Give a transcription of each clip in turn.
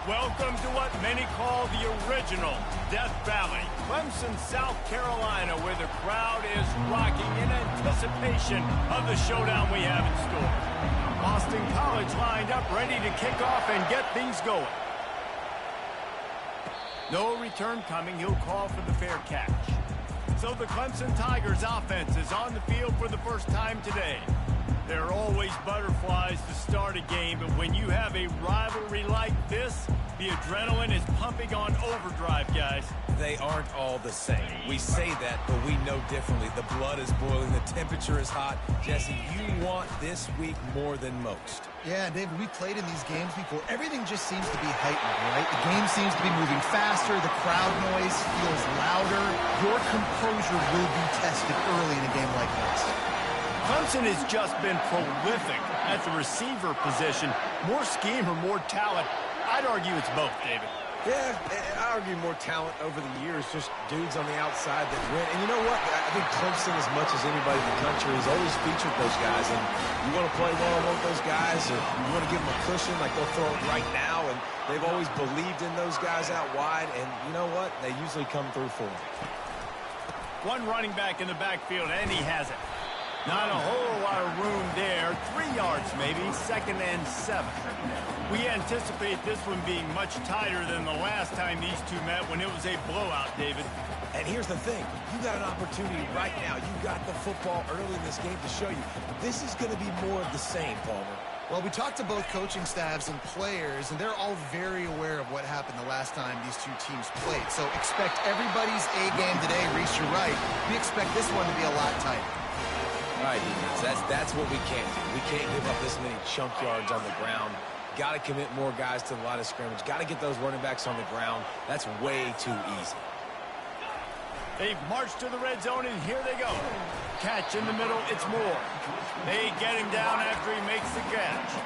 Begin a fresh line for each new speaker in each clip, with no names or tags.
Welcome to what many call the original Death Valley, Clemson, South Carolina, where the crowd is rocking in anticipation of the showdown we have in store. Boston College lined up, ready to kick off and get things going. No return coming. He'll call for the fair catch. So the Clemson Tigers offense is on the field for the first time today. There are always butterflies to start a game, but when you have a rivalry like this, the adrenaline is pumping on overdrive, guys.
They aren't all the same. We say that, but we know differently. The blood is boiling. The temperature is hot. Jesse, you want this week more than most.
Yeah, David, we played in these games before. Everything just seems to be heightened, right? The game seems to be moving faster. The crowd noise feels louder. Your composure will be tested early in a game like this.
Clemson has just been prolific at the receiver position. More scheme or more talent? I'd argue it's both, David.
Yeah, I argue more talent over the years, just dudes on the outside that win. And you know what? I think Clemson, as much as anybody in the country, has always featured those guys. And you want to play one-on-one with those guys, or you want to give them a cushion, like they'll throw it right now. And they've always believed in those guys out wide. And you know what? They usually come through for them.
One running back in the backfield, and he has it. Not a whole lot of room there. 3 yards maybe, 2nd and 7. We anticipate this one being much tighter than the last time these two met when it was a blowout, David.
And here's the thing. You got an opportunity right now. You got the football early in this game to show you. This is going to be more of the same, Palmer.
Well, we talked to both coaching staffs and players, and they're all very aware of what happened the last time these two teams played. So expect everybody's A game today. Reese, you're right. We expect this one to be a lot tighter.
All right, defense, that's what we can't do. We can't give up this many chunk yards on the ground. Got to commit more guys to the line of scrimmage. Got to get those running backs on the ground. That's way too easy.
They've marched to the red zone, and here they go. Catch in the middle, it's Moore. They get him down after he makes the catch.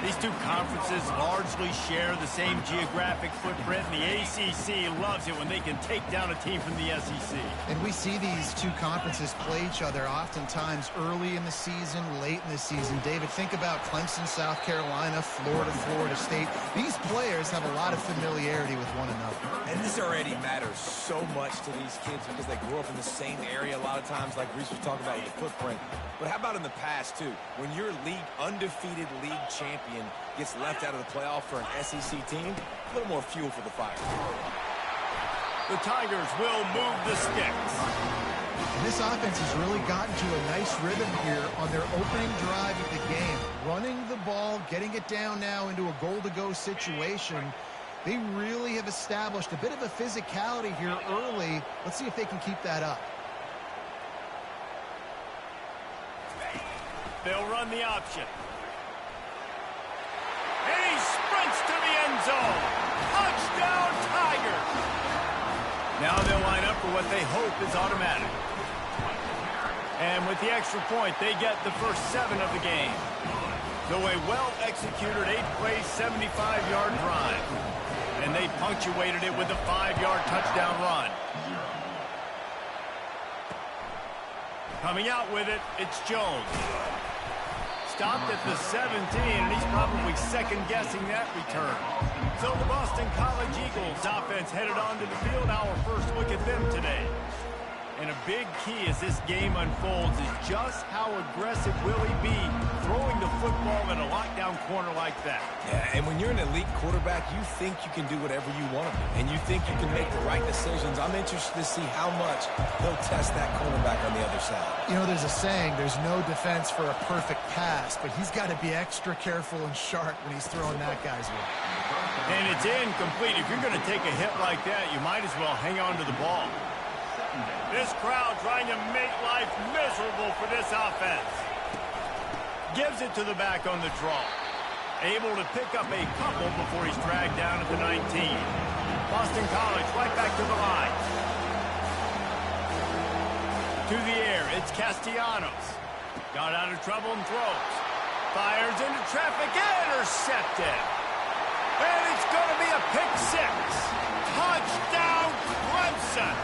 These two conferences largely share the same geographic footprint, and the ACC loves it when they can take down a team from the SEC.
And we see these two conferences play each other oftentimes early in the season, late in the season. David, think about Clemson, South Carolina, Florida, Florida State. These players have a lot of familiarity with one another.
And this already matters so much to these kids because they grew up in the same area a lot of times, like Reese was talking about with the footprint. But how about in the past, too? When your undefeated league champion gets left out of the playoff for an SEC team, a little more fuel for the fire.
The Tigers will move the sticks.
And this offense has really gotten to a nice rhythm here on their opening drive of the game. Running the ball, getting it down now into a goal-to-go situation. They really have established a bit of a physicality here early. Let's see if they can keep that up.
They'll run the option. And he sprints to the end zone. Touchdown, Tigers. Now they'll line up for what they hope is automatic. And with the extra point, they get the first 7 of the game. So a well-executed 8-play, 75-yard drive. And they punctuated it with a 5-yard touchdown run. Coming out with it, it's Jones. Stopped at the 17, and he's probably second-guessing that return. So the Boston College Eagles offense headed onto the field. Our first look at them today. And a big key as this game unfolds is just how aggressive will he be throwing the football in a lockdown corner like that.
Yeah, and when you're an elite quarterback, you think you can do whatever you want to do, and you think you can make the right decisions. I'm interested to see how much he'll test that cornerback on the other side.
You know, there's a saying, there's no defense for a perfect pass, but he's got to be extra careful and sharp when he's throwing that guy's way.
And it's incomplete. If you're going to take a hit like that, you might as well hang on to the ball. This crowd trying to make life miserable for this offense. Gives it to the back on the draw. Able to pick up a couple before he's dragged down at the 19. Boston College right back to the line. To the air, it's Castellanos. Got out of trouble and throws. Fires into traffic, intercepted. And it's going to be a pick 6. Touchdown, Clemson.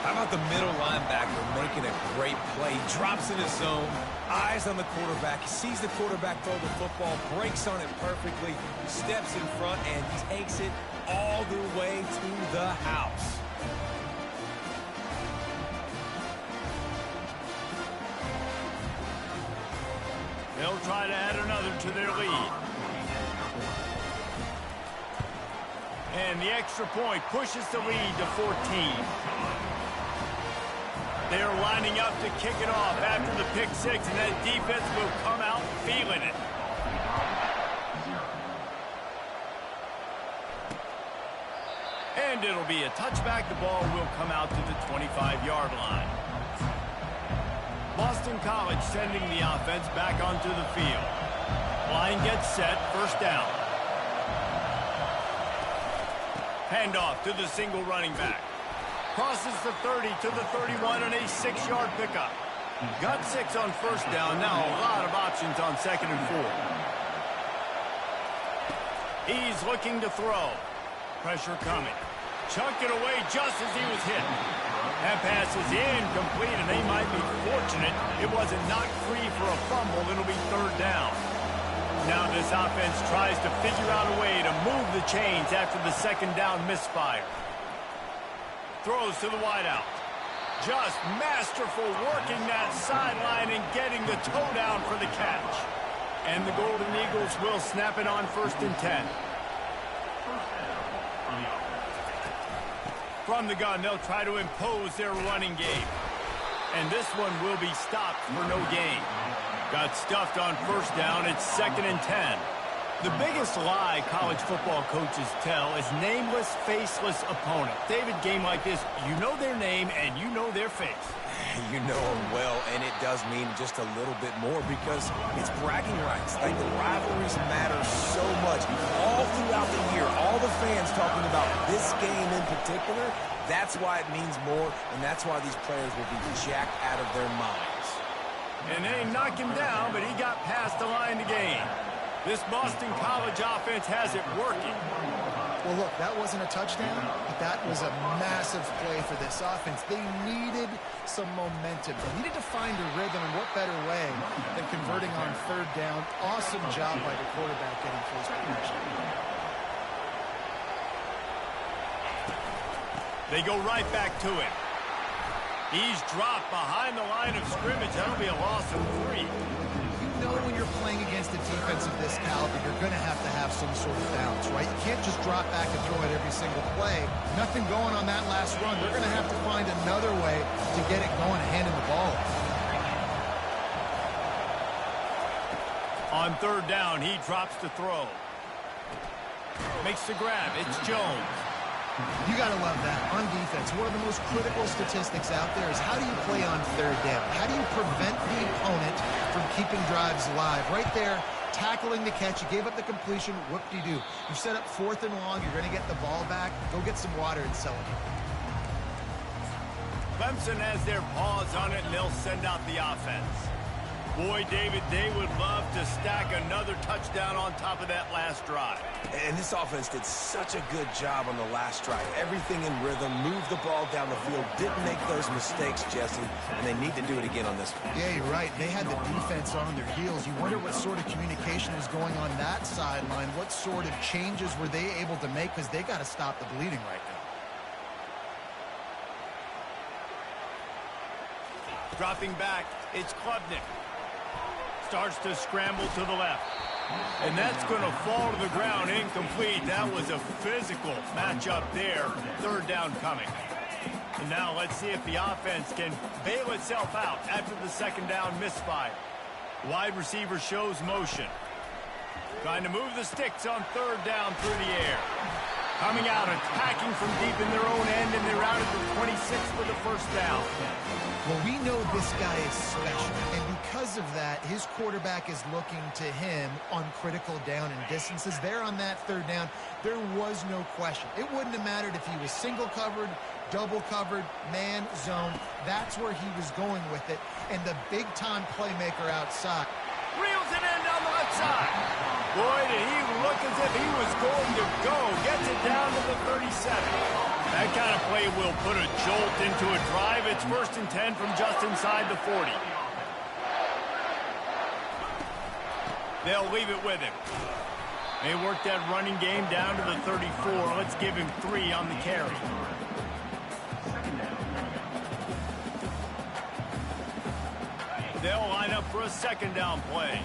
How about the middle linebacker making a great play? He drops in his zone, eyes on the quarterback. He sees the quarterback throw the football, breaks on it perfectly, steps in front, and takes it all the way to the house.
They'll try to add another to their lead. And the extra point pushes the lead to 14. They're lining up to kick it off after the pick six, and that defense will come out feeling it. And it'll be a touchback. The ball will come out to the 25-yard line. Boston College sending the offense back onto the field. Line gets set, first down. Handoff to the single running back. Crosses the 30 to the 31 and a 6-yard pickup. Got 6 on first down. Now a lot of options on second and 4. He's looking to throw. Pressure coming. Chunked it away just as he was hit. That pass is incomplete, and they might be fortunate it wasn't knocked free for a fumble. It'll be third down. Now this offense tries to figure out a way to move the chains after the second down misfire. Throws to the wideout. Just masterful working that sideline and getting the toe down for the catch. And the Golden Eagles will snap it on first and 10. From the gun, they'll try to impose their running game. And this one will be stopped for no gain. Got stuffed on first down. It's second and 10. The biggest lie college football coaches tell is nameless, faceless opponent. David, game like this, you know their name and you know their face.
You know them well, and it does mean just a little bit more because it's bragging rights. Like, the rivalries matter so much. All throughout the year, all the fans talking about this game in particular, that's why it means more, and that's why these players will be jacked out of their minds.
And they knock him down, but he got past the line to gain. This Boston College offense has it working.
Well, look, that wasn't a touchdown, but that was a massive play for this offense. They needed some momentum. They needed to find a rhythm, and what better way than converting on third down. Awesome job by the quarterback getting close protection.
They go right back to him. He's dropped behind the line of scrimmage. That'll be a loss of 3.
You know when you're playing against a defense of this caliber, you're going to have some sort of balance, right? You can't just drop back and throw it every single play. Nothing going on that last run. They're going to have to find another way to get it going and handing the ball off.
On third down, he drops to throw. Makes the grab. It's Jones.
You got to love that. On defense, one of the most critical statistics out there is how do you play on third down? How do you prevent the opponent from keeping drives alive? Right there, tackling the catch. You gave up the completion. Whoop-de-doo. You set up fourth and long. You're going to get the ball back. Go get some water and celebrate.
Clemson has their paws on it, and they'll send out the offense. Boy, David, they would love to stack another touchdown on top of that last drive.
And this offense did such a good job on the last drive. Everything in rhythm, moved the ball down the field, didn't make those mistakes, Jesse, and they need to do it again on this one.
Yeah, you're right. They had the defense on their heels. You wonder what sort of communication was going on that sideline. What sort of changes were they able to make, because they got to stop the bleeding right now.
Dropping back, it's Klubnik. Starts to scramble to the left. And that's going to fall to the ground incomplete. That was a physical matchup there. Third down coming. And now let's see if the offense can bail itself out after the second down misfire. Wide receiver shows motion. Trying to move the sticks on third down through the air. Coming out, attacking from deep in their own end, and they're out at the 26 for the first down.
Well, we know this guy is special, and because of that, his quarterback is looking to him on critical down and distances. There on that third down, there was no question. It wouldn't have mattered if he was single covered, double covered, man, zone. That's where he was going with it, and the big-time playmaker outside.
Reels it in down the left side. Boy, did he look as if he was going to go. Gets it down to the 37. That kind of play will put a jolt into a drive. It's 1st and 10 from just inside the 40. They'll leave it with him. They work that running game down to the 34. Let's give him 3 on the carry. They'll line up for a 2nd down play.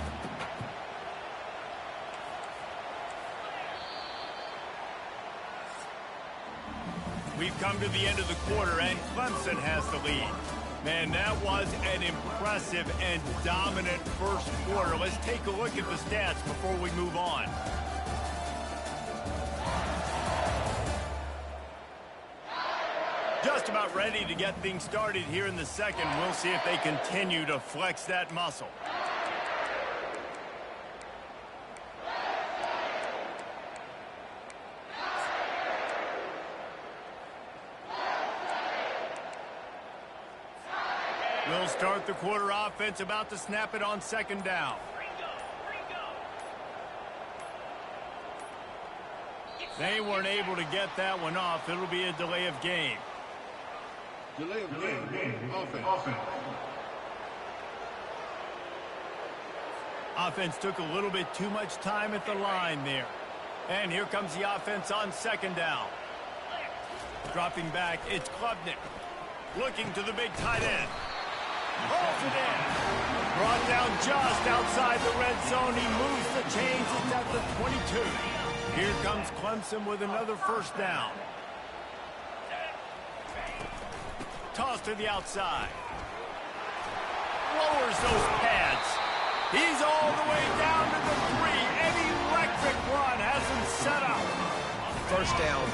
We've come to the end of the quarter, and Clemson has the lead. Man, that was an impressive and dominant first quarter. Let's take a look at the stats before we move on. Just about ready to get things started here in the second. We'll see if they continue to flex that muscle. We'll start the quarter offense, about to snap it on 2nd down. They weren't able to get that one off. It'll be a delay of game.
Delay of game. Offense.
Offense took a little bit too much time at the line there. And here comes the offense on 2nd down. Dropping back, it's Klubnik. Looking to the big tight end. Holds it in. Brought down just outside the red zone. He moves the chains. It's at the 22. Here comes Clemson with another 1st down. Toss to the outside. Lowers those pads. He's all the way down to the 3. An electric run has him set up.
1st down,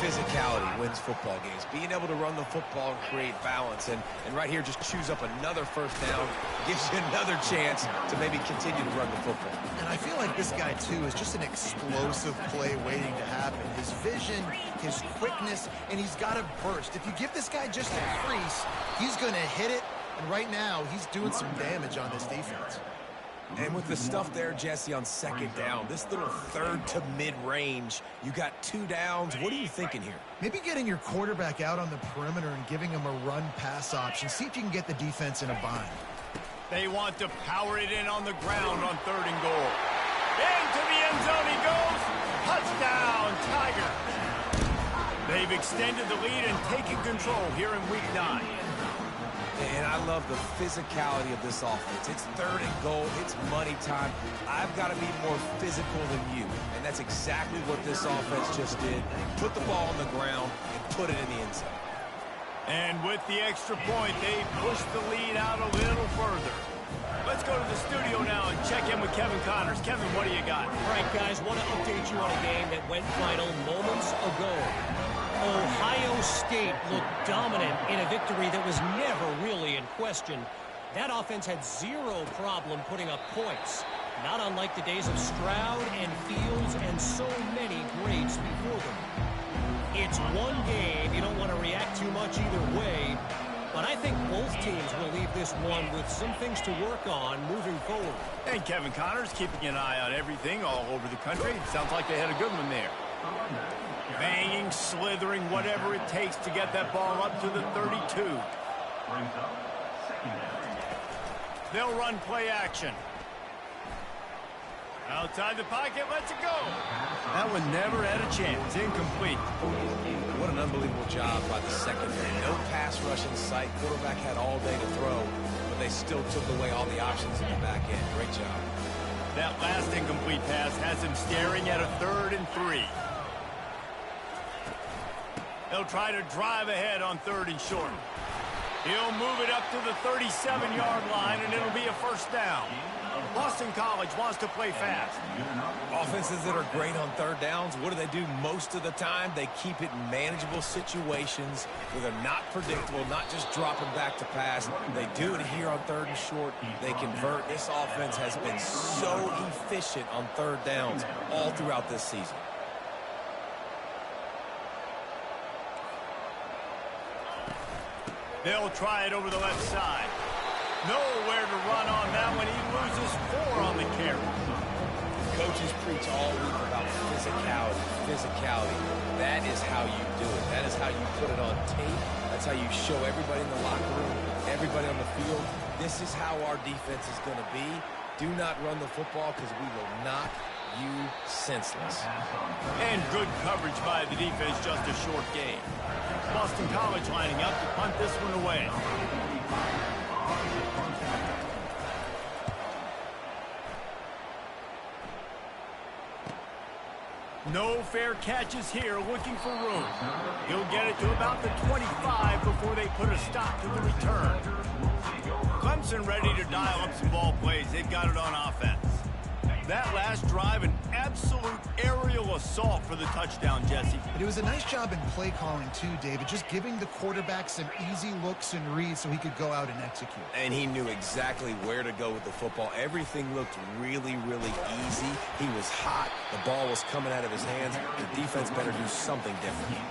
physicality wins football games. Being able to run the football and create balance. And right here, just choose up another 1st down. Gives you another chance to maybe continue to run the football.
And I feel like this guy, too, is just an explosive play waiting to happen. His vision, his quickness, and he's got a burst. If you give this guy just a crease, he's going to hit it. And right now, he's doing some damage on this defense.
And with the stuff there, Jesse, on 2nd down, this little 3rd to mid-range, you got 2 downs. What are you thinking here?
Maybe getting your quarterback out on the perimeter and giving him a run-pass option. See if you can get the defense in a bind.
They want to power it in on the ground on 3rd and goal. Into the end zone he goes. Touchdown, Tigers. They've extended the lead and taken control here in Week 9.
And I love the physicality of this offense. It's 3rd and goal. It's money time. I've got to be more physical than you. And that's exactly what this offense just did. Put the ball on the ground and put it in the end zone.
And with the extra point, they push the lead out a little further. Let's go to the studio now and check in with Kevin Connors. Kevin, what do you got?
All right, guys, want to update you on a game that went final moments ago. Ohio State looked dominant in a victory that was never really in question. That offense had zero problem putting up points, not unlike the days of Stroud and Fields and so many greats before them. It's one game. You don't want to react too much either way, but I think both teams will leave this one with some things to work on moving forward.
And Kevin Connors keeping an eye on everything all over the country. Sounds like they had a good one there. Banging, slithering, whatever it takes to get that ball up to the 32. They'll run play action. Outside the pocket, lets it go. That one never had a chance. Incomplete.
What an unbelievable job by the secondary. No pass rush in sight. Quarterback had all day to throw, but they still took away all the options in the back end. Great job.
That last incomplete pass has him staring at a 3rd and 3. He'll try to drive ahead on 3rd and short. He'll move it up to the 37-yard line, and it'll be a 1st down. Boston College wants to play fast.
Offenses that are great on 3rd downs, what do? Most of the time, they keep it in manageable situations where they're not predictable, not just dropping back to pass. They do it here on 3rd and short. They convert. This offense has been so efficient on 3rd downs all throughout this season.
They'll try it over the left side. Nowhere to run on that one. He loses 4 on the carry.
Coaches preach all week about physicality. That is how you do it. That is how you put it on tape. That's how you show everybody in the locker room, everybody on the field. This is how our defense is going to be. Do not run the football because we will knock you senseless.
And good coverage by the defense, just a short gain. Boston College lining up to punt this one away. No fair catches here, looking for room. He'll get it to about the 25 before they put a stop to the return. Clemson ready to dial up some ball plays. They've got it on offense. That last drive, an absolute aerial assault for the touchdown, Jesse.
But it was a nice job in play calling too, David, just giving the quarterback some easy looks and reads so he could go out and execute.
And he knew exactly where to go with the football. Everything looked really, really easy. He was hot. The ball was coming out of his hands. The defense better do something different.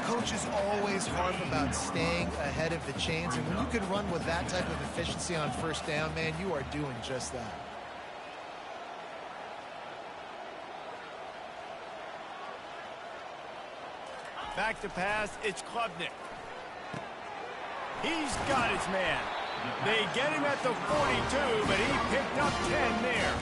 Coaches always harp about staying ahead of the chains, and when you can run with that type of efficiency on first down, man, you are doing just that.
Back to pass, it's Klubnik. He's got his man. They get him at the 42, but he picked up 10 there.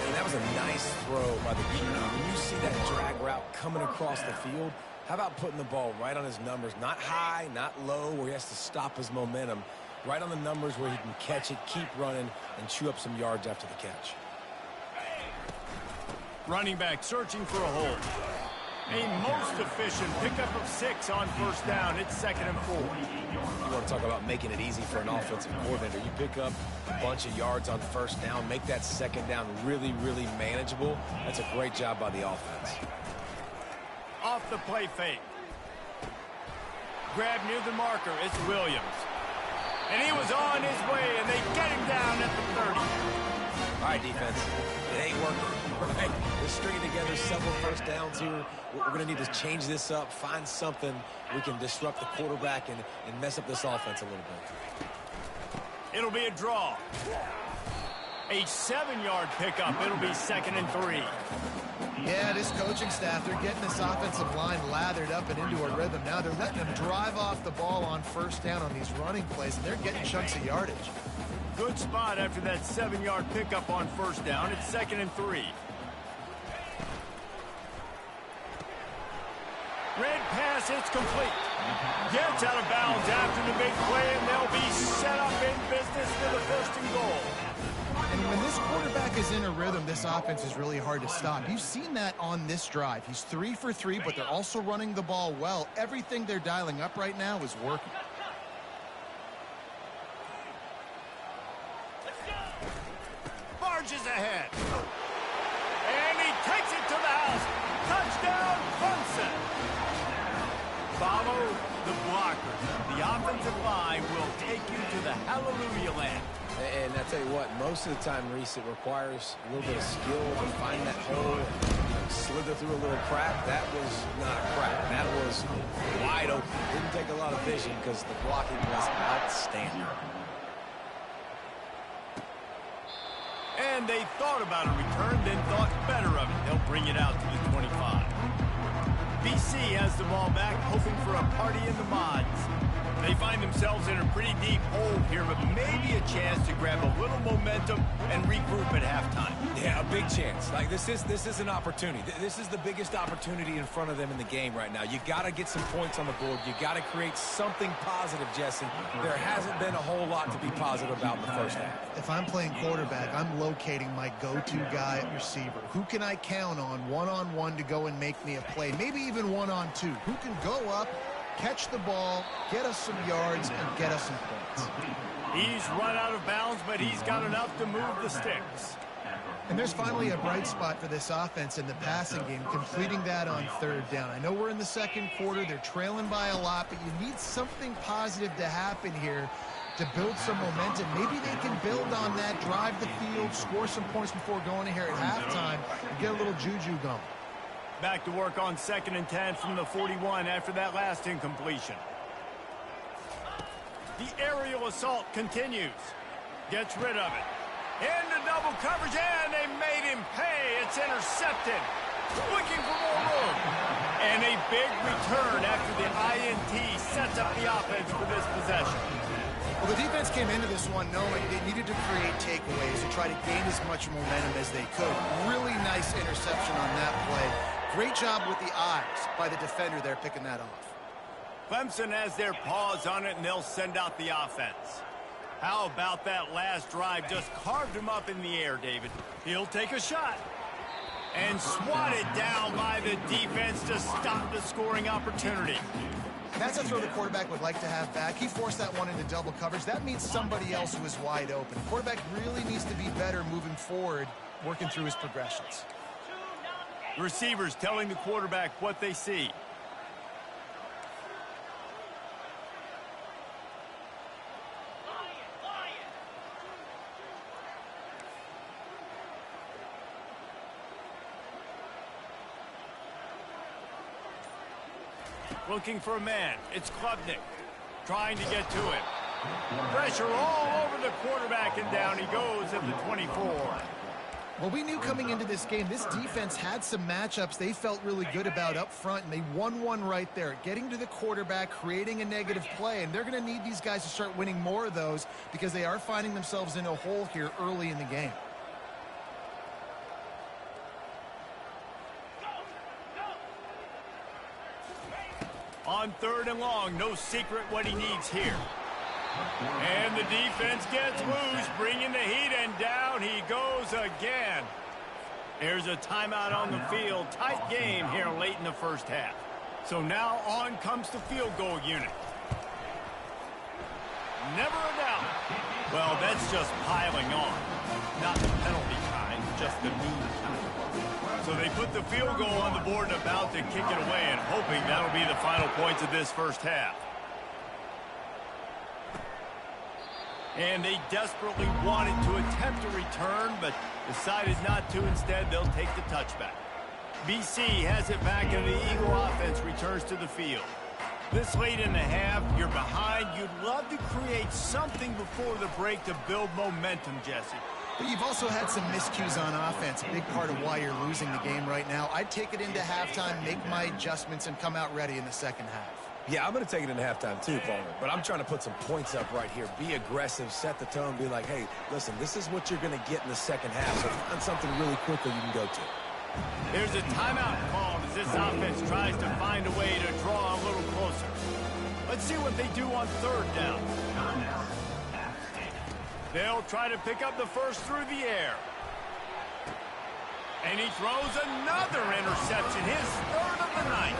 And that was a nice throw by the QB. When you see that drag route coming across the field, how about putting the ball right on his numbers? Not high, not low, where he has to stop his momentum. Right on the numbers where he can catch it, keep running, and chew up some yards after the catch.
Running back searching for a hole. A most efficient pickup of 6 on first down. It's 2nd and 4.
You want to talk about making it easy for an offensive coordinator. You pick up a bunch of yards on first down, make that second down really, really manageable. That's a great job by the offense.
Off the play fake. Grab near the marker. It's Williams. And he was on his way, and they get him down at the 30.
All right, defense. It ain't working, right? We're stringing together several first downs here. We're going to need to change this up, find something we can disrupt the quarterback and mess up this offense a little bit.
It'll be a draw. A 7-yard pickup. It'll be 2nd and 3.
Yeah, this coaching staff, they're getting this offensive line lathered up and into a rhythm. Now they're letting them drive off the ball on first down on these running plays, and they're getting chunks of yardage.
Good spot after that 7-yard pickup on first down. It's 2nd and 3. Red pass, it's complete. Gets out of bounds after the big play, and they'll be set up in business for the 1st and goal.
And when this quarterback is in a rhythm, this offense is really hard to stop. You've seen that on this drive. He's 3 for 3, but they're also running the ball well. Everything they're dialing up right now is working.
Barges ahead. And he takes it to the house. Touchdown, Clemson. Follow the blockers. The offensive line will take you to the hallelujah land.
And I tell you what, most of the time, Reese, it requires a little bit of skill to find that hole and slither through a little crack. That was not a crack. That was wide open. Didn't take a lot of vision because the blocking was outstanding.
And they thought about a return, then thought better of it. They'll bring it out to the 25. BC has the ball back, hoping for a party in the mods. They find themselves in a pretty deep hole here, but maybe a chance to grab a little momentum and regroup at halftime.
Yeah, a big chance. Like this is an opportunity. This is the biggest opportunity in front of them in the game right now. You got to get some points on the board. You got to create something positive, Jesse. There hasn't been a whole lot to be positive about in the first half.
If I'm playing quarterback, I'm locating my go-to guy at receiver. Who can I count on one-on-one to go and make me a play? Maybe even one-on-two. Who can go up, catch the ball, get us some yards, and get us some points.
He's run out of bounds, but he's got enough to move the sticks.
And there's finally a bright spot for this offense in the passing game, completing that on 3rd down. I know we're in the 2nd quarter. They're trailing by a lot, but you need something positive to happen here to build some momentum. Maybe they can build on that, drive the field, score some points before going in here at halftime, and get a little juju going.
Back to work on 2nd and 10 from the 41 after that last incompletion. The aerial assault continues. Gets rid of it. Into double coverage, and they made him pay. It's It's intercepted. Looking for more room. And a big return after the INT sets up the offense for this possession.
Well, the defense came into this one knowing they needed to create takeaways to try to gain as much momentum as they could. Really nice interception on that play. Great job with the eyes by the defender there picking that off.
Clemson has their paws on it, and they'll send out the offense. How about that last drive? Just carved him up in the air, David. He'll take a shot. And swatted down by the defense to stop the scoring opportunity.
That's a throw the quarterback would like to have back. He forced that one into double coverage. That means somebody else was wide open. The quarterback really needs to be better moving forward, working through his progressions.
The receivers telling the quarterback what they see. Looking for a man. It's Klubnik trying to get to him. Pressure all over the quarterback, and down he goes at the 24.
Well, we knew coming into this game, this defense had some matchups they felt really good about up front, and they won one right there. Getting to the quarterback, creating a negative play, and they're going to need these guys to start winning more of those because they are finding themselves in a hole here early in the game.
On 3rd and long, no secret what he needs here. And the defense gets loose, bringing the heat, and down he goes again. There's a timeout on the field. Tight game here late in the first half. So now on comes the field goal unit. Never a doubt. Well, that's just piling on. Not the penalty kind, just the new kind. So they put the field goal on the board and about to kick it away, and hoping that'll be the final points of this first half. And they desperately wanted to attempt a return, but decided not to. Instead, they'll take the touchback. BC has it back, and the Eagle offense returns to the field. This late in the half, you're behind. You'd love to create something before the break to build momentum, Jesse.
But you've also had some miscues on offense, a big part of why you're losing the game right now. I'd take it into halftime, make my adjustments, and come out ready in the second half.
Yeah, I'm going to take it into halftime too, Palmer. But I'm trying to put some points up right here. Be aggressive, set the tone, be like, hey, listen, this is what you're going to get in the second half. So find something really quickly you can go to.
There's a timeout called as this offense tries to find a way to draw a little closer. Let's see what they do on 3rd down. They'll try to pick up the first through the air. And he throws another interception, his 3rd of the night.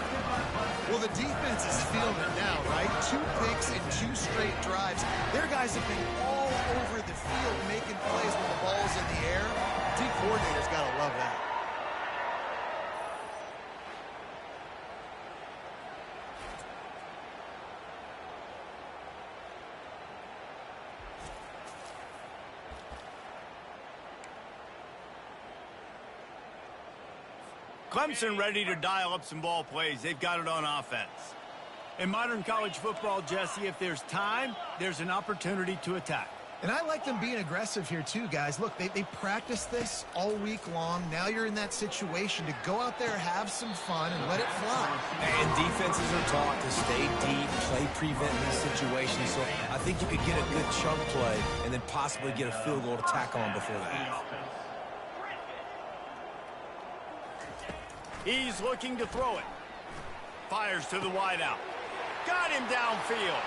Well, the defense is feeling it now, right? 2 picks and 2 straight drives. Their guys have been all over the field making plays when the ball's in the air. D coordinator's got to love that.
Clemson ready to dial up some ball plays. They've got it on offense. In modern college football, Jesse, if there's time, there's an opportunity to attack.
And I like them being aggressive here too, guys. Look, they practiced this all week long. Now you're in that situation to go out there, have some fun, and let it fly.
And defenses are taught to stay deep, play prevent in these situations. So I think you could get a good chunk play and then possibly get a field goal to tack on before the half.
He's looking to throw it. Fires to the wideout. Got him downfield.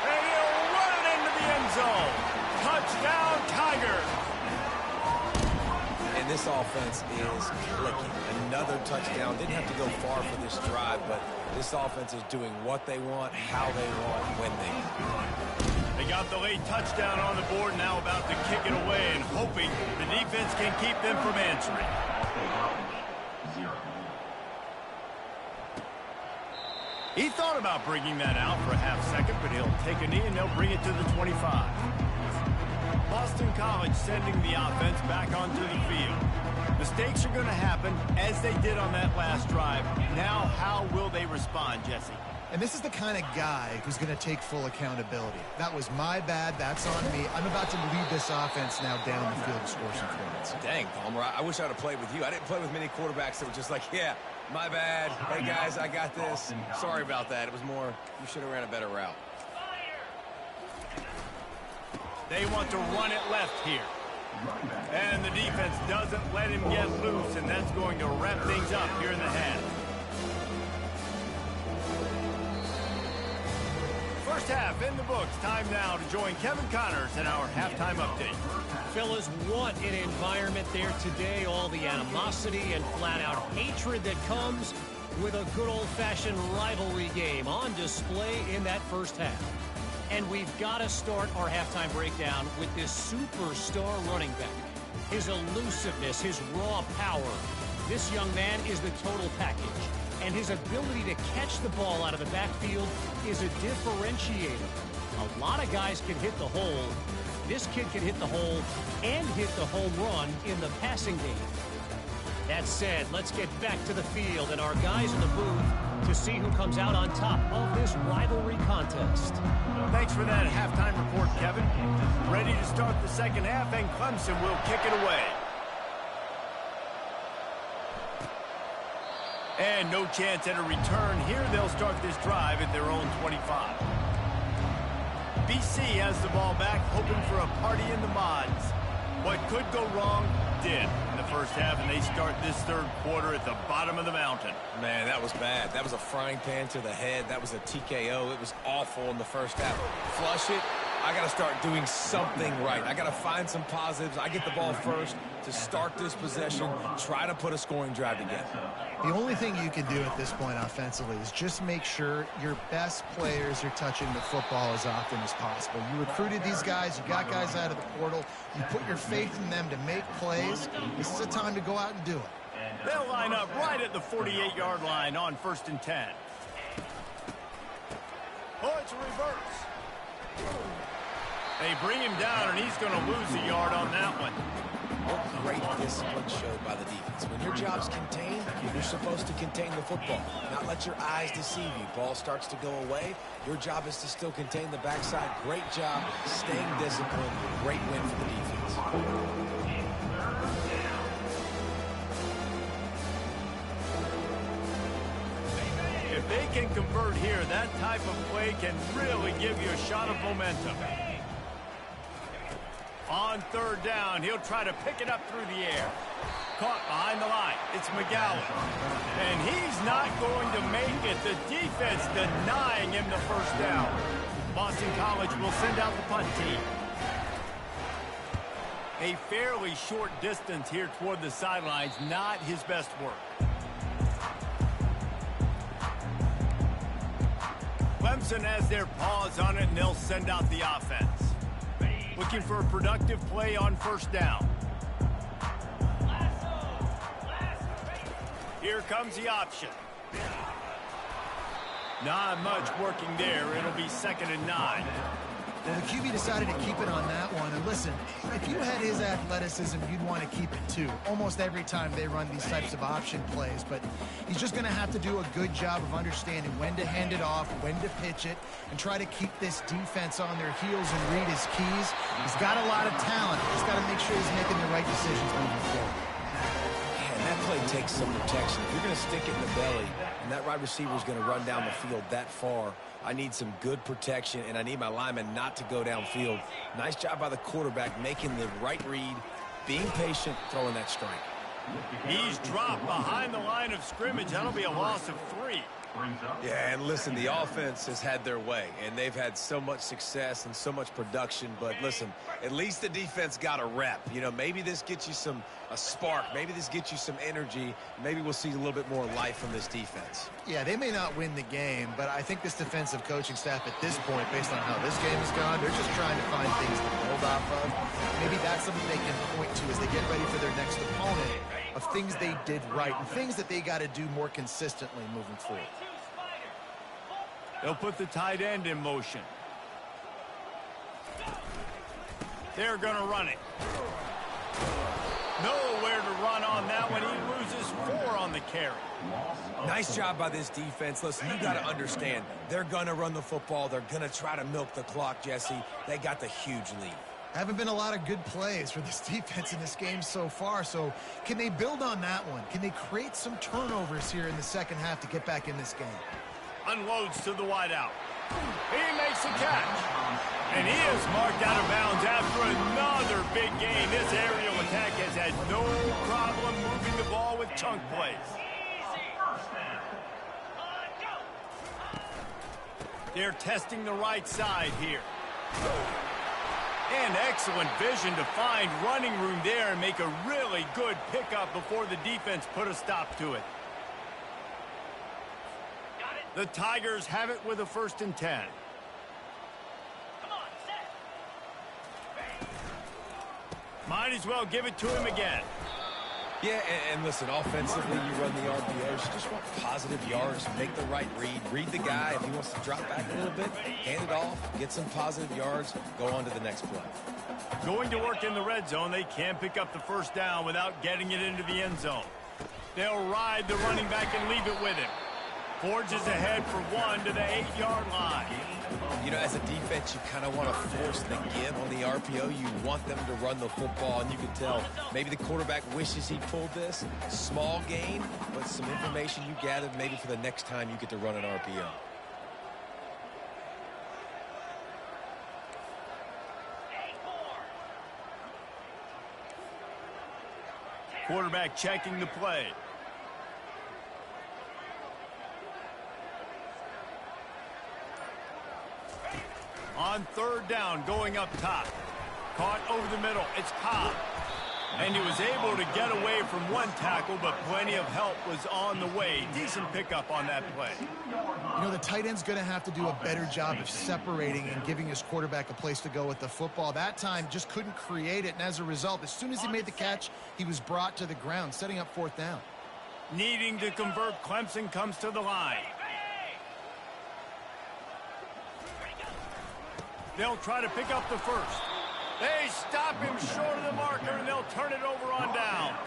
And he'll run it into the end zone. Touchdown, Tigers.
And this offense is clicking. Another touchdown. Didn't have to go far for this drive, but this offense is doing what they want, how they want, when they want.
They got the late touchdown on the board, now about to kick it away and hoping the defense can keep them from answering. He thought about bringing that out for a half second, but he'll take a knee and they'll bring it to the 25. Boston College sending the offense back onto the field. Mistakes are going to happen as they did on that last drive. Now, how will they respond, Jesse?
And this is the kind of guy who's going to take full accountability. That was my bad. That's on me. I'm about to lead this offense now down the field to score some points.
Dang, Palmer, I wish I would have played with you. I didn't play with many quarterbacks that were just like, yeah, my bad. Hey, guys, I got this. Sorry about that. It was more, you should have ran a better route.
They want to run it left here. And the defense doesn't let him get loose, and that's going to wrap things up here in the half. First half in the books. Time now to join Kevin Connors in our halftime update.
Fellas, what an environment there today. All the animosity and flat-out hatred that comes with a good old-fashioned rivalry game on display in that first half. And we've got to start our halftime breakdown with this superstar running back. His elusiveness, his raw power. This young man is the total package. And his ability to catch the ball out of the backfield is a differentiator. A lot of guys can hit the hole. This kid can hit the hole and hit the home run in the passing game. That said, let's get back to the field and our guys in the booth to see who comes out on top of this rivalry contest.
Thanks for that halftime report, Kevin. Ready to start the second half, and Clemson will kick it away. And no chance at a return here. They'll start this drive at their own 25. BC has the ball back, hoping for a party in the mods. What could go wrong did in the first half, and they start this third quarter at the bottom of the mountain.
Man, that was bad. That was a frying pan to the head. That was a TKO. It was awful in the first half. Flush it. I got to start doing something right. I got to find some positives. I get the ball first to start this possession, try to put a scoring drive together.
The only thing you can do at this point offensively is just make sure your best players are touching the football as often as possible. You recruited these guys. You got guys out of the portal. You put your faith in them to make plays. This is a time to go out and do it.
They'll line up right at the 48-yard line on 1st and 10. Oh, it's a reverse. They bring him down, and he's going to lose a yard on that one.
What great discipline showed by the defense. When your job's contained, you're supposed to contain the football, not let your eyes deceive you. Ball starts to go away. Your job is to still contain the backside. Great job staying disciplined. Great win for the defense.
If they can convert here, that type of play can really give you a shot of momentum. On 3rd down, he'll try to pick it up through the air. Caught behind the line. It's McGowan. And he's not going to make it. The defense denying him the first down. Boston College will send out the punt team. A fairly short distance here toward the sidelines. Not his best work. Clemson has their paws on it, and they'll send out the offense. Looking for a productive play on 1st down. Here comes the option. Not much working there. It'll be 2nd and 9.
Well, the QB decided to keep it on that one. And listen, if you had his athleticism, you'd want to keep it too. Almost every time they run these types of option plays. But he's just going to have to do a good job of understanding when to hand it off, when to pitch it, and try to keep this defense on their heels and read his keys. He's got a lot of talent. He's got to make sure he's making the right decisions moving forward.
Man, that play takes some protection. If you're going to stick it in the belly, and that wide receiver is going to run down the field that far, I need some good protection, and I need my lineman not to go downfield. Nice job by the quarterback making the right read, being patient, throwing that strike.
He's dropped behind the line of scrimmage. That'll be a loss of 3.
Yeah, and listen, the offense has had their way, and they've had so much success and so much production. But listen, at least the defense got a rep. You know, maybe this gets you a spark. Maybe this gets you some energy. Maybe we'll see a little bit more life from this defense.
Yeah, they may not win the game, but I think this defensive coaching staff at this point, based on how this game has gone, they're just trying to find things to build off of. Maybe that's something they can point to as they get ready for their next opponent, of things they did right and things that they got to do more consistently moving forward.
They'll put the tight end in motion. They're going to run it. Nowhere to run on that one. He loses 4 on the carry.
Nice job by this defense. Listen, you got to understand, they're going to run the football. They're going to try to milk the clock, Jesse. They got the huge lead.
Haven't been a lot of good plays for this defense in this game so far, so can they build on that one? Can they create some turnovers here in the second half to get back in this game?
Unloads to the wideout. He makes a catch. And he is marked out of bounds after another big gain. This aerial attack has had no problem moving the ball with chunk plays. They're testing the right side here. And excellent vision to find running room there and make a really good pickup before the defense put a stop to it. The Tigers have it with a 1st and 10. Might as well give it to him again.
Yeah, and listen, offensively, you run the RPOs. You just want positive yards, make the right read the guy. If he wants to drop back a little bit, hand it off, get some positive yards, go on to the next play.
Going to work in the red zone, they can't pick up the 1st down without getting it into the end zone. They'll ride the running back and leave it with him. Forges ahead for 1 to the 8-yard line.
You know, as a defense, you kind of want to force the give on the RPO. You want them to run the football, and you can tell maybe the quarterback wishes he pulled this. Small gain, but some information you gathered maybe for the next time you get to run an RPO.
Quarterback checking the play. On 3rd down, going up top. Caught over the middle. It's Cobb. And he was able to get away from one tackle, but plenty of help was on the way. Decent pickup on that play.
You know, the tight end's going to have to do a better job of separating and giving his quarterback a place to go with the football. That time just couldn't create it, and as a result, as soon as he made the catch, he was brought to the ground, setting up 4th down.
Needing to convert, Clemson comes to the line. They'll try to pick up the 1st. They stop him short of the marker, and they'll turn it over on downs.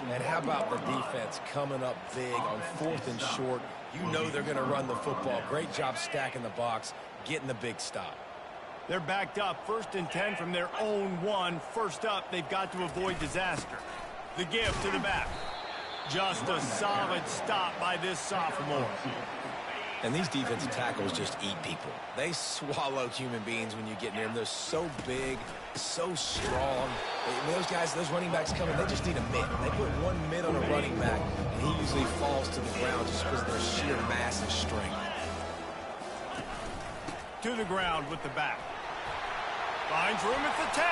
And how about the defense coming up big on 4th and short? You know they're going to run the football. Great job stacking the box, getting the big stop.
They're backed up 1st and 10 from their own 1. First up, they've got to avoid disaster. The give to the back. Just a solid stop by this sophomore.
And these defensive tackles just eat people. They swallow human beings when you get near them. They're so big, so strong. When those guys, those running backs come in, they just need a mid. They put 1 mid on a running back, and he usually falls to the ground just because of their sheer mass and strength.
To the ground with the back. Finds room at the 10.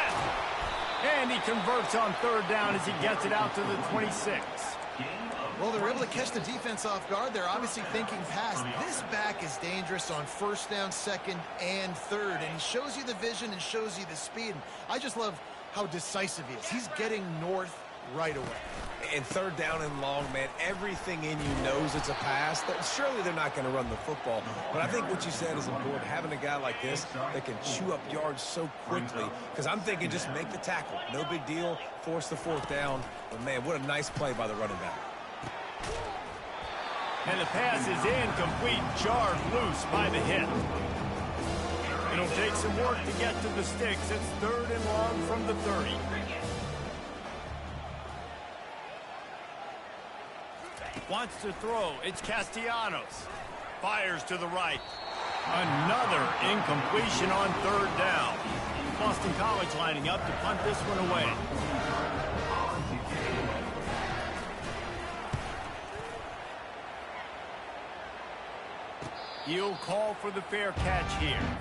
And he converts on 3rd down as he gets it out to the 26.
Well, they're able to catch the defense off guard. They're obviously thinking pass. This back is dangerous on 1st down, 2nd, and 3rd. And he shows you the vision and shows you the speed. And I just love how decisive he is. He's getting north right away.
And 3rd down and long, man, everything in you knows it's a pass. Surely they're not going to run the football. But I think what you said is important, having a guy like this that can chew up yards so quickly. Because I'm thinking just make the tackle. No big deal. Force the 4th down. But, man, what a nice play by the running back.
And the pass is incomplete, jarred loose by the hit. It'll take some work to get to the sticks. It's 3rd and long from the 30. Wants to throw. It's Castellanos. Fires to the right. Another incompletion on 3rd down. Boston College lining up to punt this one away. He'll call for the fair catch here.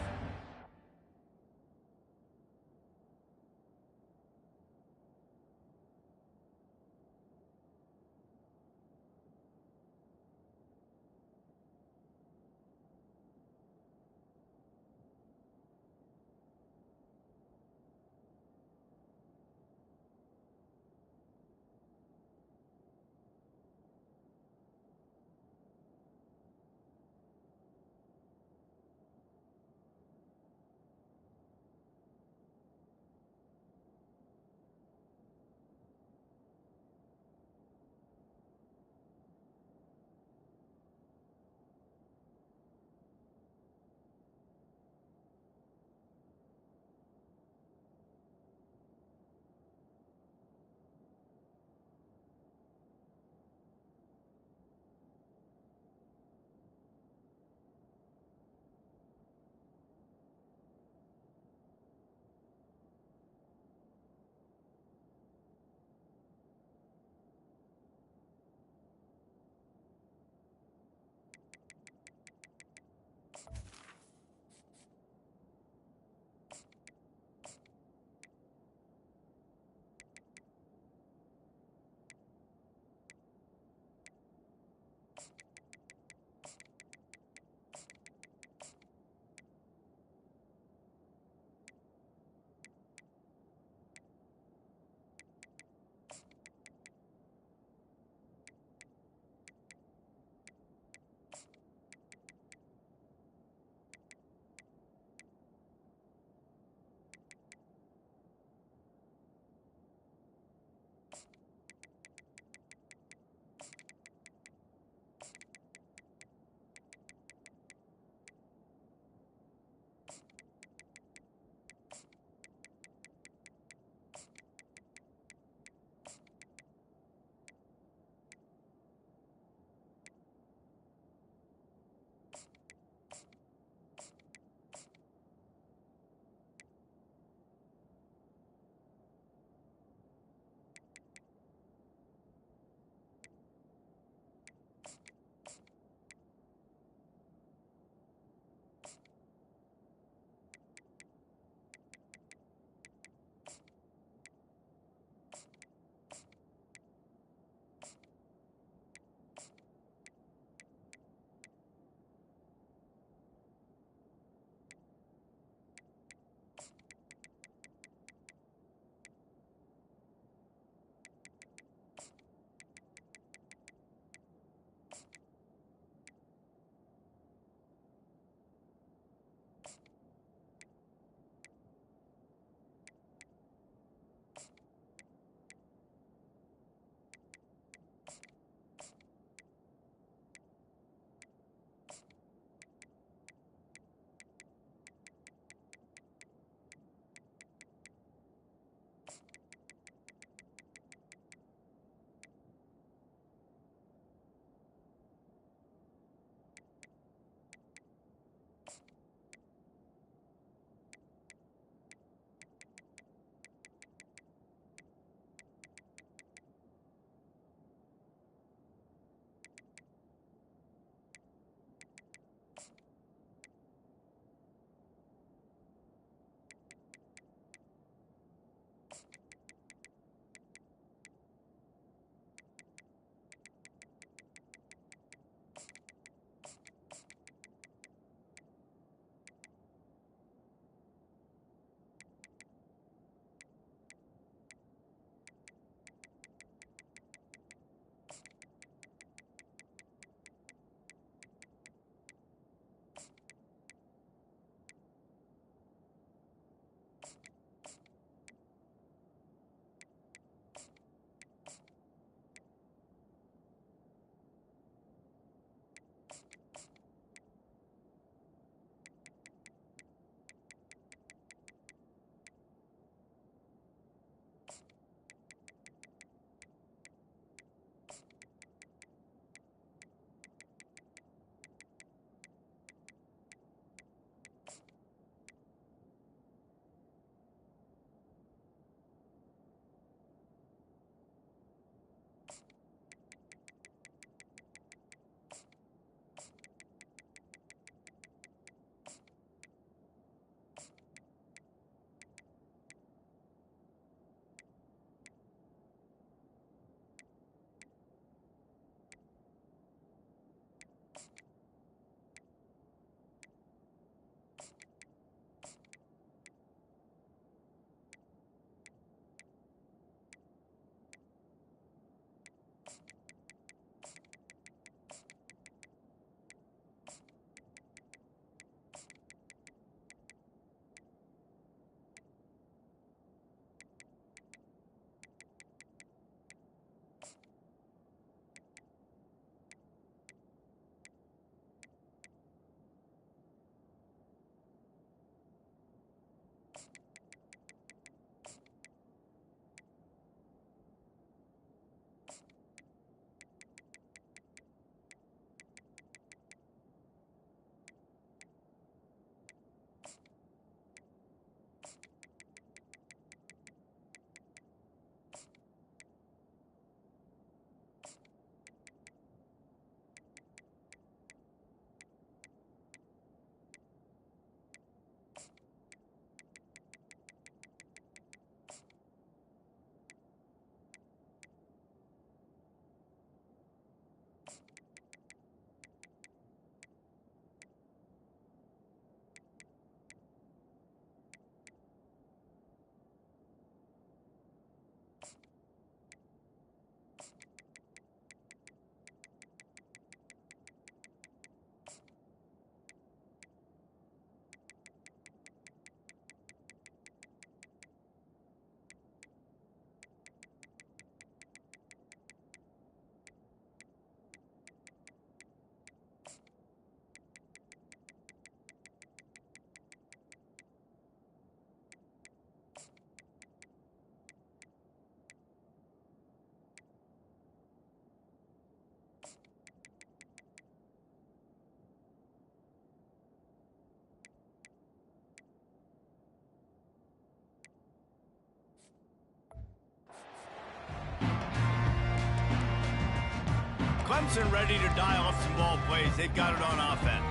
Clemson ready to dial up some ball plays. They've got it on offense.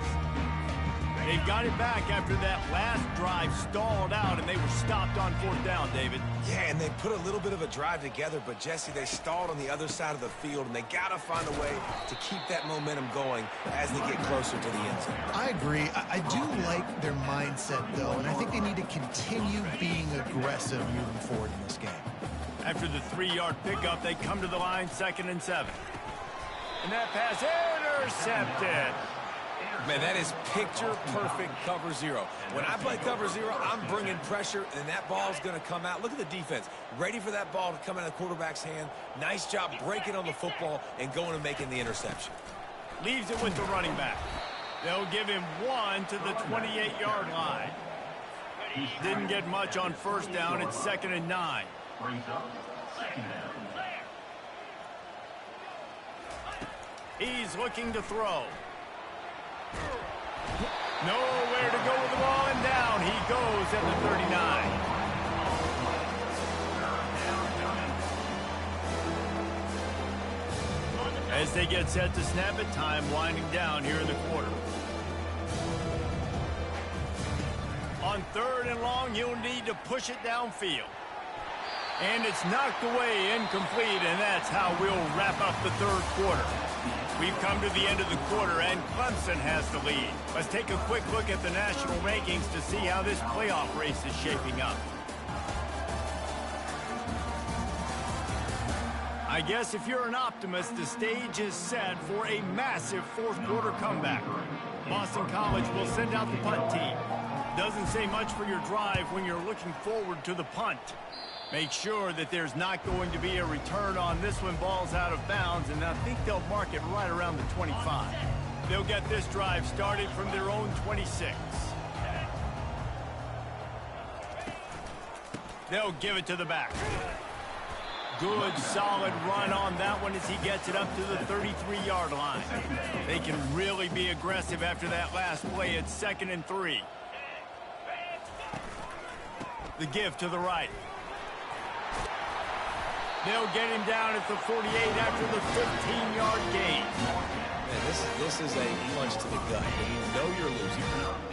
They've got it back after that last drive stalled out, and they were stopped on 4th down, David.
Yeah, and they put a little bit of a drive together, but, Jesse, they stalled on the other side of the field, and they got to find a way to keep that momentum going as they get closer to the end zone.
I agree. I do like their mindset, though, and I think they need to continue being aggressive moving forward in this game.
After the 3-yard pickup, they come to the line 2nd and 7. And that pass intercepted.
Man, that is picture-perfect cover zero. When I play cover zero, I'm bringing pressure, and that ball's going to come out. Look at the defense. Ready for that ball to come out of the quarterback's hand. Nice job breaking on the football and going and making the interception.
Leaves it with the running back. They'll give him 1 to the 28-yard line. Didn't get much on 1st down. It's 2nd and 9. He's looking to throw. Nowhere to go with the ball, and down he goes at the 39. As they get set to snap it, time winding down here in the quarter. On 3rd and long, he'll need to push it downfield. And it's knocked away, incomplete, and that's how we'll wrap up the 3rd quarter. We've come to the end of the quarter, and Clemson has the lead. Let's take a quick look at the national rankings to see how this playoff race is shaping up. I guess if you're an optimist, the stage is set for a massive 4th quarter comeback. Boston College will send out the punt team. Doesn't say much for your drive when you're looking forward to the punt. Make sure that there's not going to be a return on this when ball's out of bounds, and I think they'll mark it right around the 25. They'll get this drive started from their own 26. They'll give it to the back. Good, solid run on that one as he gets it up to the 33-yard line. They can really be aggressive after that last play. It's 2nd and 3. The give to the right. They'll get him down at the 48 after the 15-yard gain.
Man, this is a punch to the gut. And you know you're losing,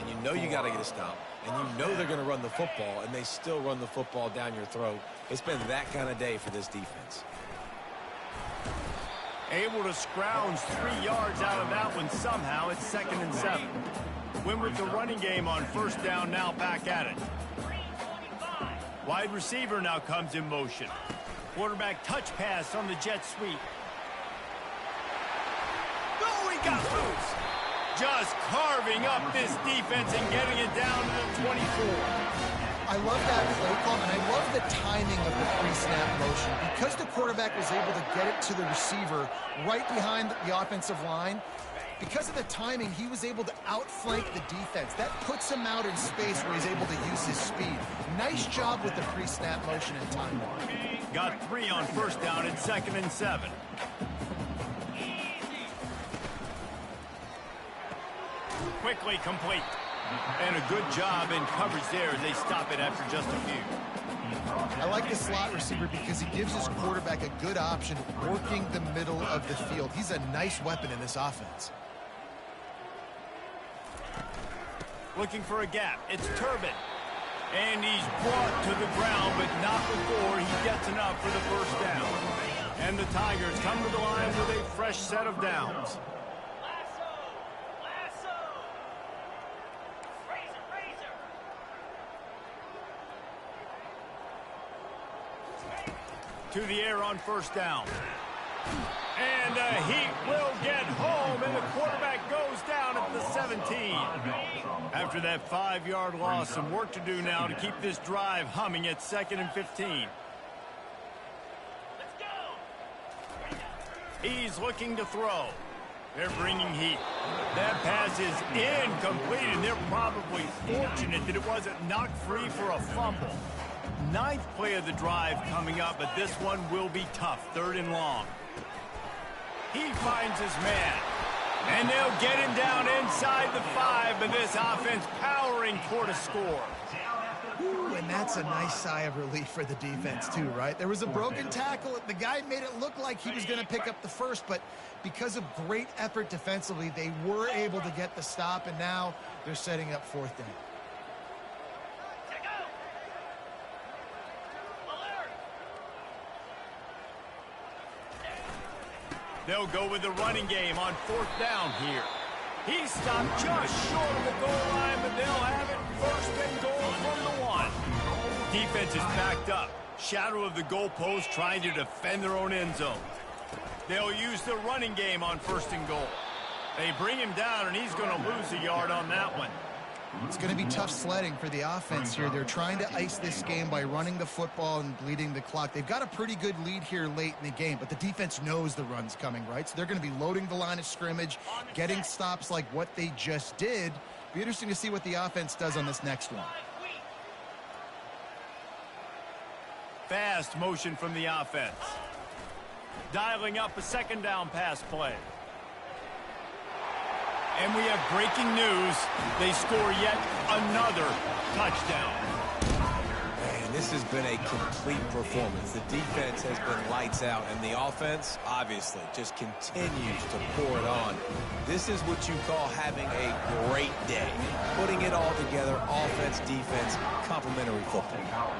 and you know you got to get a stop, and you know they're going to run the football, and they still run the football down your throat. It's been that kind of day for this defense.
Able to scrounge 3 yards out of that one somehow. It's 2nd and 7. Win with the running game on 1st down, now back at it. Wide receiver now comes in motion. Quarterback touch pass on the jet sweep. Oh, he got loose. Just carving up this defense and getting it down to the 24.
I love that play call, and I love the timing of the pre-snap motion. Because the quarterback was able to get it to the receiver right behind the offensive line, because of the timing, he was able to outflank the defense. That puts him out in space where he's able to use his speed. Nice job with the pre-snap motion and timing.
Got 3 on 1st down and 2nd and 7. Quickly complete. And a good job in coverage there as they stop it after just a few.
I like the slot receiver because he gives his quarterback a good option working the middle of the field. He's a nice weapon in this offense.
Looking for a gap. It's Turbin. And he's brought to the ground, but not before he gets enough for the 1st down. And the Tigers come to the line with a fresh set of downs. To the air on 1st down. And he will get home, and the quarterback goes down at the 17. After that 5-yard loss, some work to do now to keep this drive humming at 2nd and 15. He's looking to throw. They're bringing heat. That pass is incomplete, and they're probably fortunate that it wasn't knocked free for a fumble. 9th play of the drive coming up, but this one will be tough. 3rd and long. He finds his man. And they'll get him down inside the 5, but this offense powering toward a score.
Ooh, and that's a nice sigh of relief for the defense too, right? There was a broken tackle. The guy made it look like he was going to pick up the first, but because of great effort defensively, they were able to get the stop, and now they're setting up fourth down.
They'll go with the running game on fourth down here. He stopped just short of the goal line, but they'll have it first and goal from the one. Defense is backed up. Shadow of the goalpost trying to defend their own end zone. They'll use the running game on first and goal. They bring him down, and he's going to lose a yard on that one.
It's going to be tough sledding for the offense here. They're trying to ice this game by running the football and bleeding the clock. They've got a pretty good lead here late in the game, but the defense knows the run's coming, right? So they're going to be loading the line of scrimmage, getting stops like what they just did. Be interesting to see what the offense does on this next one.
Fast motion from the offense. Dialing up a second down pass play. And we have breaking news. They score yet another touchdown.
Man, this has been a complete performance. The defense has been lights out, and the offense, obviously, just continues to pour it on. This is what you call having a great day. Putting it all together, offense, defense, complementary football.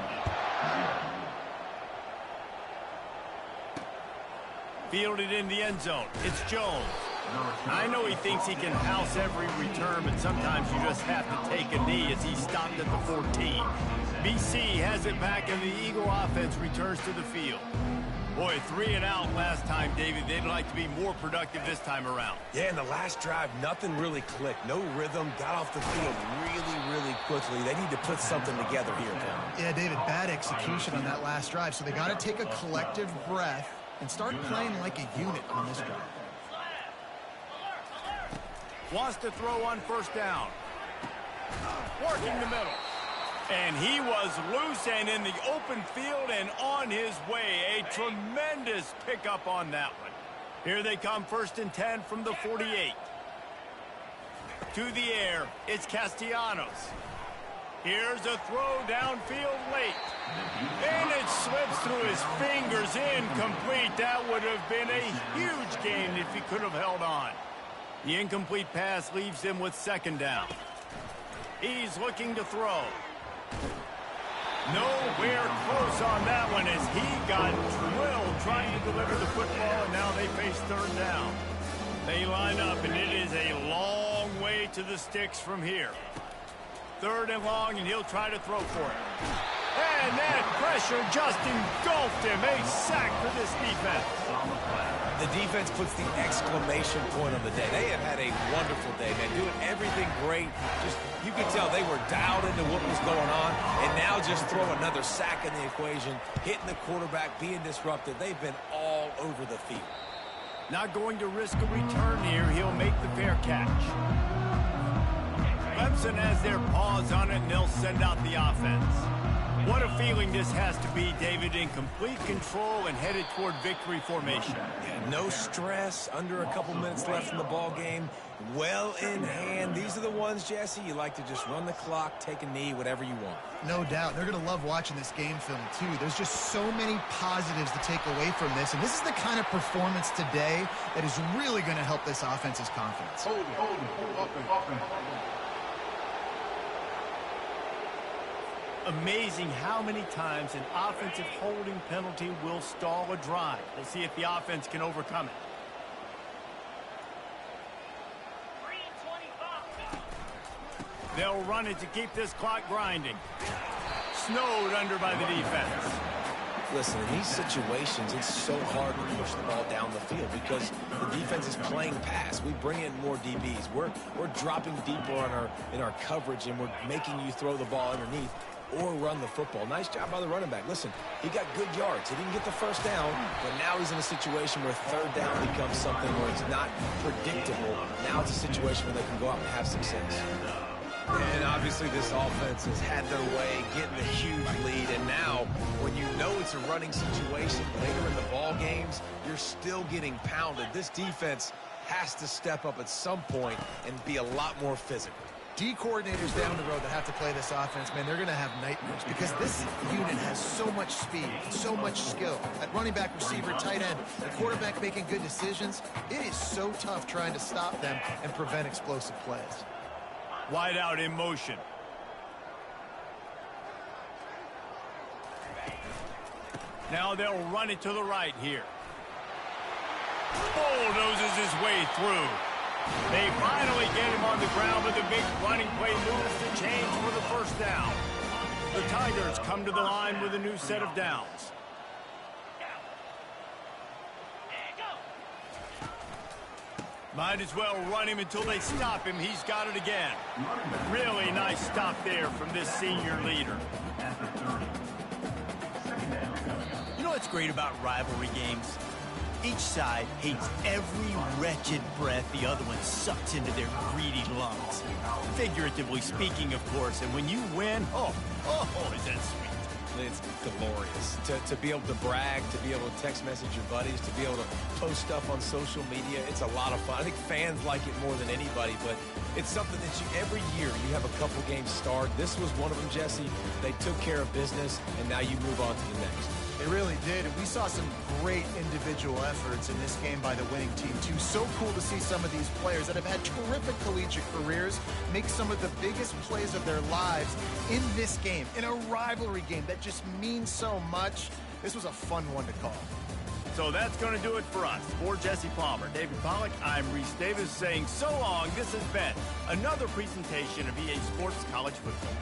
Fielded in the end zone. It's Jones. I know he thinks he can house every return, but sometimes you just have to take a knee as he stopped at the 14. BC has it back, and the Eagle offense returns to the field. Boy, 3 and out last time, David. They'd like to be more productive this time around.
Yeah, in the last drive, nothing really clicked. No rhythm, got off the field really quickly. They need to put something together here, Tom.
Yeah, David, bad execution on that last drive, so they got to take a collective breath and start playing like a unit on this drive.
Wants to throw on first down. Working the middle. And he was loose and in the open field and on his way. A tremendous pickup on that one. Here they come, first and 10 from the 48. To the air, it's Castellanos. Here's a throw downfield late. And it slips through his fingers, incomplete. That would have been a huge gain if he could have held on. The incomplete pass leaves him with second down. He's looking to throw. Nowhere close on that one as he got drilled trying to deliver the football, and now they face third down. They line up, and it is a long way to the sticks from here. Third and long, and he'll try to throw for it. And that pressure just engulfed him. A sack for this defense.
The defense puts the exclamation point on the day. They have had a wonderful day, man. Doing everything great. Just, you could tell they were dialed into what was going on. And now just throw another sack in the equation. Hitting the quarterback, being disruptive. They've been all over the field.
Not going to risk a return here. He'll make the fair catch. Clemson has their paws on it, and they'll send out the offense. What a feeling this has to be, David, in complete control and headed toward victory formation.
Yeah, no stress, under a couple minutes left in the ball game. Well in hand. These are the ones, Jesse, you like to just run the clock, take a knee, whatever you want.
No doubt. They're going to love watching this game film, too. There's just so many positives to take away from this, and this is the kind of performance today that is really going to help this offense's confidence.
Hold it. Offense.
Amazing how many times an offensive holding penalty will stall a drive. We'll see if the offense can overcome it. They'll run it to keep this clock grinding. Snowed under by the defense.
Listen, in these situations, it's so hard to push the ball down the field because the defense is playing pass. We bring in more DBs. We're dropping deeper in our coverage, and we're making you throw the ball underneath or run the football. Nice job by the running back. Listen, he got good yards. He didn't get the first down, but now he's in a situation where third down becomes something where it's not predictable. Now it's a situation where they can go out and have success. And obviously this offense has had their way, getting a huge lead. And now, when you know it's a running situation later in the ball games, you're still getting pounded. This defense has to step up at some point and be a lot more physical.
D coordinators down the road that have to play this offense, man, they're going to have nightmares because this unit has so much speed, so much skill. At running back, receiver, tight end, the quarterback making good decisions. It is so tough trying to stop them and prevent explosive plays.
Wide out in motion. Now they'll run it to the right here. Bulldozes his way through. They finally get him on the ground, but the big running play moves the chains for the first down. The Tigers come to the line with a new set of downs. Might as well run him until they stop him. He's got it again. Really nice stop there from this senior leader.
You know what's great about rivalry games? Each side hates every wretched breath the other one sucks into their greedy lungs. Figuratively speaking, of course, and when you win, oh, is that sweet.
It's glorious to be able to brag, to be able to text message your buddies, to be able to post stuff on social media. It's a lot of fun. I think fans like it more than anybody, but it's something that every year you have a couple games start. This was one of them, Jesse. They took care of business, and now you move on to the next.
They really did, and we saw some great individual efforts in this game by the winning team, too. So cool to see some of these players that have had terrific collegiate careers make some of the biggest plays of their lives in this game, in a rivalry game that just means so much. This was a fun one to call.
So that's going to do it for us. For Jesse Palmer, David Pollack, I'm Reese Davis saying so long. This has been another presentation of EA Sports College Football.